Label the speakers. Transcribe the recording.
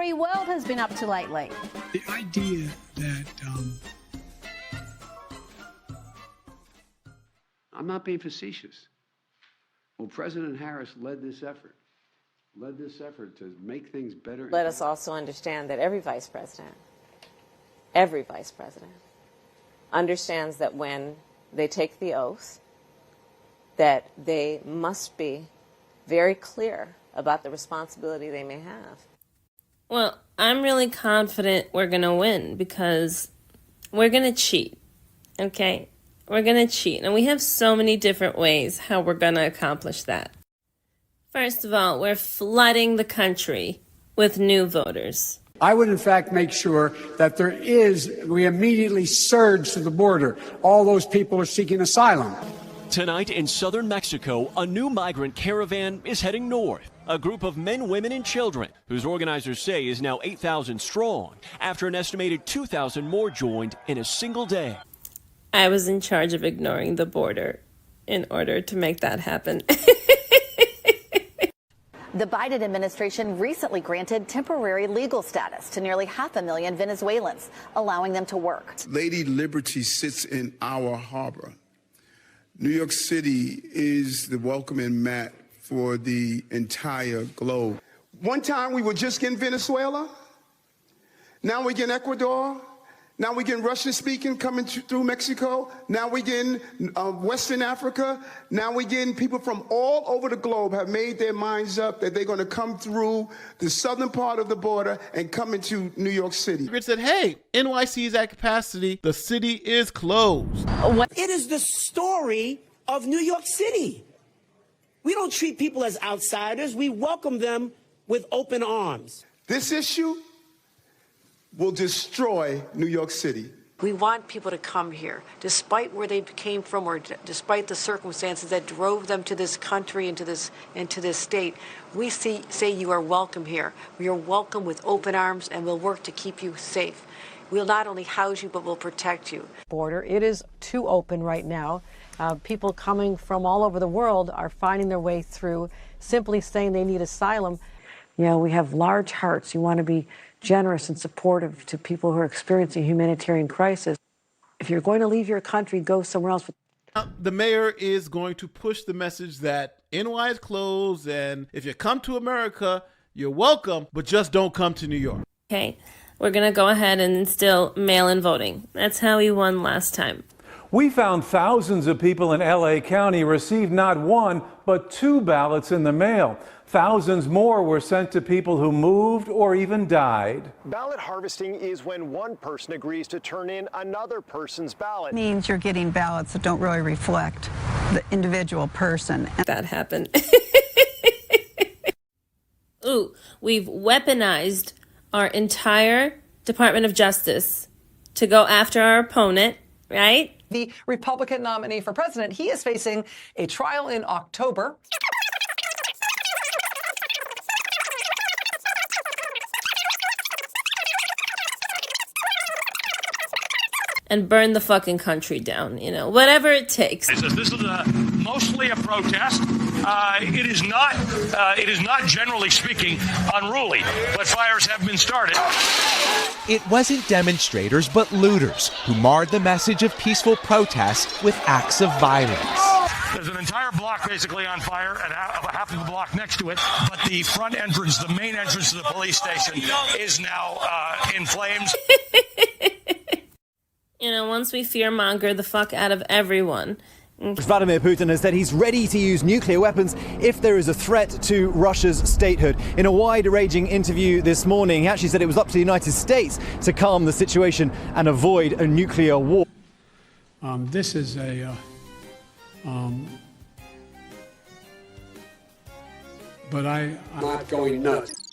Speaker 1: free world has been up to lately.
Speaker 2: The idea that
Speaker 3: I'm not being facetious. Well, President Harris led this effort to make things better.
Speaker 4: Let us also understand that every vice president understands that when they take the oath, that they must be very clear about the responsibility they may have.
Speaker 5: Well, I'm really confident we're going to win because we're going to cheat, okay? We're going to cheat, and we have so many different ways how we're going to accomplish that. First of all, we're flooding the country with new voters.
Speaker 2: I would, in fact, make sure that we immediately surge to the border. All those people are seeking asylum.
Speaker 6: Tonight in southern Mexico, a new migrant caravan is heading north. A group of men, women, and children, whose organizers say is now 8,000 strong, after an estimated 2,000 more joined in a single day.
Speaker 5: I was in charge of ignoring the border in order to make that happen.
Speaker 7: The Biden administration recently granted temporary legal status to nearly 500,000 Venezuelans, allowing them to work.
Speaker 8: Lady Liberty sits in our harbor. New York City is the welcoming mat for the entire globe. One time we were just getting Venezuela. Now we're getting Ecuador. Now we're getting Russian-speaking coming through Mexico. Now we're getting Western Africa. Now we're getting people from all over the globe have made their minds up that they're going to come through the southern part of the border and come into New York City.
Speaker 9: It said, hey, NYC is at capacity. The city is closed.
Speaker 10: It is the story of New York City. We don't treat people as outsiders. We welcome them with open arms.
Speaker 8: This issue will destroy New York City.
Speaker 11: We want people to come here, despite where they came from or despite the circumstances that drove them to this country and to this state. We say you are welcome here. We are welcome with open arms, and we'll work to keep you safe. We'll not only house you, but we'll protect you.
Speaker 12: Border, it is too open right now. People coming from all over the world are finding their way through, simply saying they need asylum. You know, we have large hearts. You want to be generous and supportive to people who are experiencing humanitarian crisis. If you're going to leave your country, go somewhere else.
Speaker 9: The mayor is going to push the message that NY is closed, and if you come to America, you're welcome, but just don't come to New York.
Speaker 5: Okay, we're going to go ahead and instill mail-in voting. That's how we won last time.
Speaker 13: We found thousands of people in LA County received not one, but 2 ballots in the mail. Thousands more were sent to people who moved or even died.
Speaker 14: Ballot harvesting is when one person agrees to turn in another person's ballot.
Speaker 15: It means you're getting ballots that don't really reflect the individual person.
Speaker 5: That happened. Ooh, we've weaponized our entire Department of Justice to go after our opponent, right?
Speaker 16: The Republican nominee for president, he is facing a trial in October.
Speaker 5: And burn the fucking country down, you know, whatever it takes.
Speaker 17: This is mostly a protest. It is not, generally speaking, unruly, but fires have been started.
Speaker 18: It wasn't demonstrators, but looters who marred the message of peaceful protest with acts of violence.
Speaker 17: There's an entire block basically on fire and half of the block next to it, but the front entrance, the main entrance to the police station is now in flames.
Speaker 5: You know, once we fearmonger the fuck out of everyone.
Speaker 19: Vladimir Putin has said he's ready to use nuclear weapons if there is a threat to Russia's statehood. In a wide-ranging interview this morning, he actually said it was up to the United States to calm the situation and avoid a nuclear war.
Speaker 2: This is but I'm not going nuts.